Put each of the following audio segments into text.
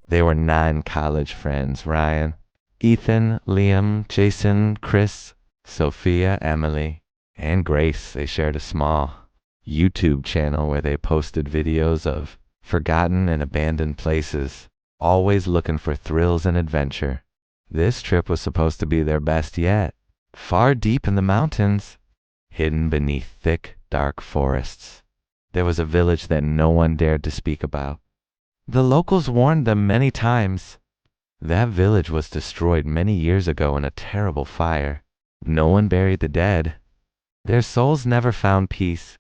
They were 9 college friends: Ryan, Ethan, Liam, Jason, Chris, Sophia, Emily, and Grace. They shared a small YouTube channel where they posted videos of forgotten and abandoned places, always looking for thrills and adventure. This trip was supposed to be their best yet. Far deep in the mountains, hidden beneath thick, dark forests, there was a village that no one dared to speak about. The locals warned them many times. That village was destroyed many years ago in a terrible fire. No one buried the dead. Their souls never found peace.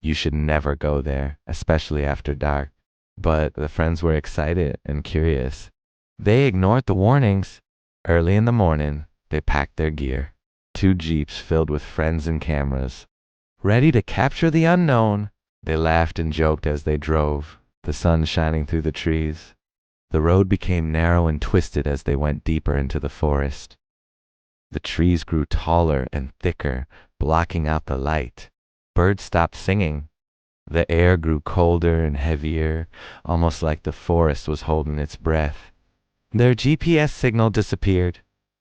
You should never go there, especially after dark. But the friends were excited and curious. They ignored the warnings. Early in the morning, they packed their gear. 2 jeeps filled with friends and cameras, ready to capture the unknown. They laughed and joked as they drove, the sun shining through the trees. The road became narrow and twisted as they went deeper into the forest. The trees grew taller and thicker, blocking out the light. Birds stopped singing. The air grew colder and heavier, almost like the forest was holding its breath. Their GPS signal disappeared.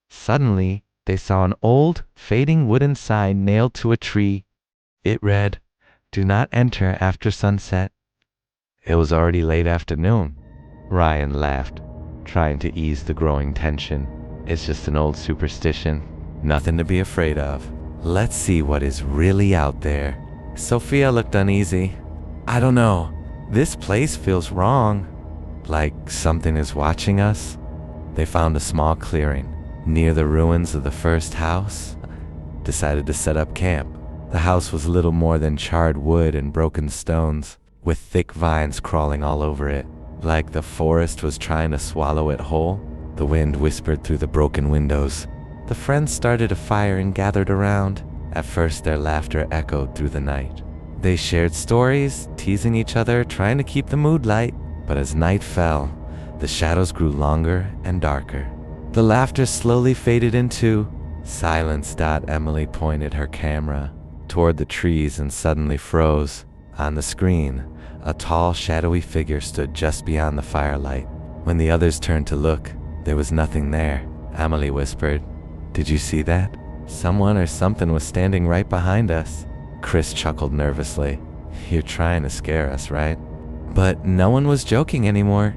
Suddenly, they saw an old, fading wooden sign nailed to a tree. It read, "Do not enter after sunset." It was already late afternoon. Ryan laughed, trying to ease the growing tension. It's just an old superstition. Nothing to be afraid of. Let's see what is really out there. Sophia looked uneasy. I don't know. This place feels wrong. Like something is watching us. They found a small clearing near the ruins of the first house. Decided to set up camp. The house was little more than charred wood and broken stones, with thick vines crawling all over it. Like the forest was trying to swallow it whole. The wind whispered through the broken windows. The friends started a fire and gathered around. At first, their laughter echoed through the night. They shared stories, teasing each other, trying to keep the mood light. But as night fell, the shadows grew longer and darker. The laughter slowly faded into silence. Emily pointed her camera toward the trees and suddenly froze. On the screen, a tall, shadowy figure stood just beyond the firelight. When the others turned to look, there was nothing there. Emily whispered, "Did you see that? Someone or something was standing right behind us." Chris chuckled nervously. "You're trying to scare us, right?" But no one was joking anymore.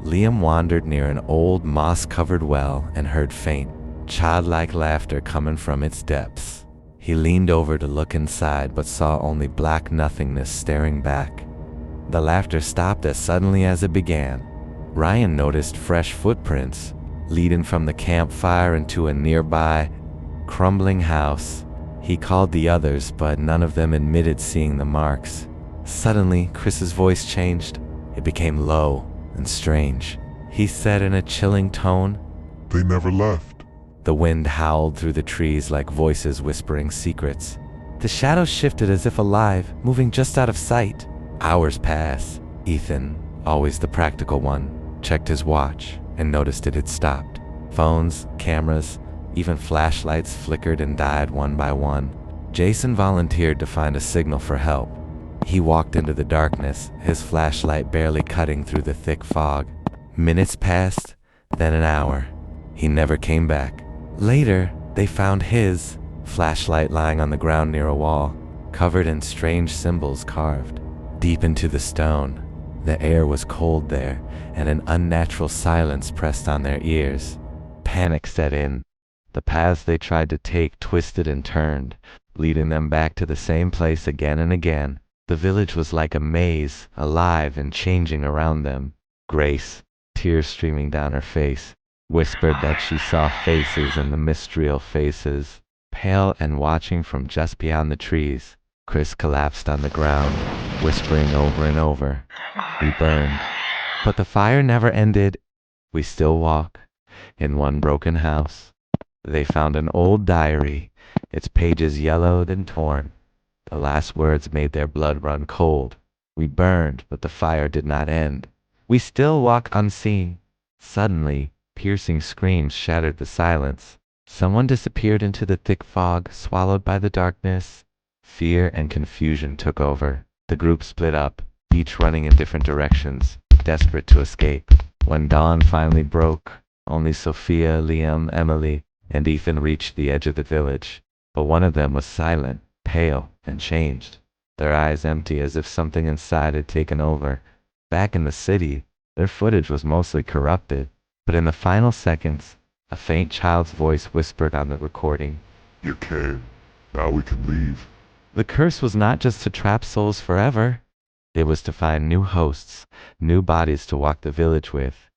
Liam wandered near an old moss-covered well and heard faint, childlike laughter coming from its depths. He leaned over to look inside but saw only black nothingness staring back. The laughter stopped as suddenly as it began. Ryan noticed fresh footprints leading from the campfire into a nearby, crumbling house. He called the others, but none of them admitted seeing the marks. Suddenly, Chris's voice changed. It became low and strange. He said in a chilling tone, "They never left." The wind howled through the trees like voices whispering secrets. The shadows shifted as if alive, moving just out of sight. Hours passed. Ethan, always the practical one, checked his watch and noticed it had stopped. Phones, cameras, even flashlights flickered and died one by one. Jason volunteered to find a signal for help. He walked into the darkness, his flashlight barely cutting through the thick fog. Minutes passed, then an hour. He never came back. Later, they found his flashlight lying on the ground near a wall, covered in strange symbols carved deep into the stone. The air was cold there, and an unnatural silence pressed on their ears. Panic set in. The paths they tried to take twisted and turned, leading them back to the same place again and again. The village was like a maze, alive and changing around them. Grace, tears streaming down her face, whispered that she saw faces in the mystical faces, pale and watching from just beyond the trees. Chris collapsed on the ground, whispering over and over, "We burned." But the fire never ended. We still walk in one broken house. They found an old diary, its pages yellowed and torn. The last words made their blood run cold. We burned, but the fire did not end. We still walk unseen. Suddenly, piercing screams shattered the silence. Someone disappeared into the thick fog, swallowed by the darkness. Fear and confusion took over. The group split up, each running in different directions, desperate to escape. When dawn finally broke, only Sophia, Liam, Emily, and Ethan reached the edge of the village. But one of them was silent, pale, and changed, their eyes empty as if something inside had taken over. Back in the city, their footage was mostly corrupted, but in the final seconds, a faint child's voice whispered on the recording. You came. Now we can leave. The curse was not just to trap souls forever. It was to find new hosts, new bodies to walk the village with,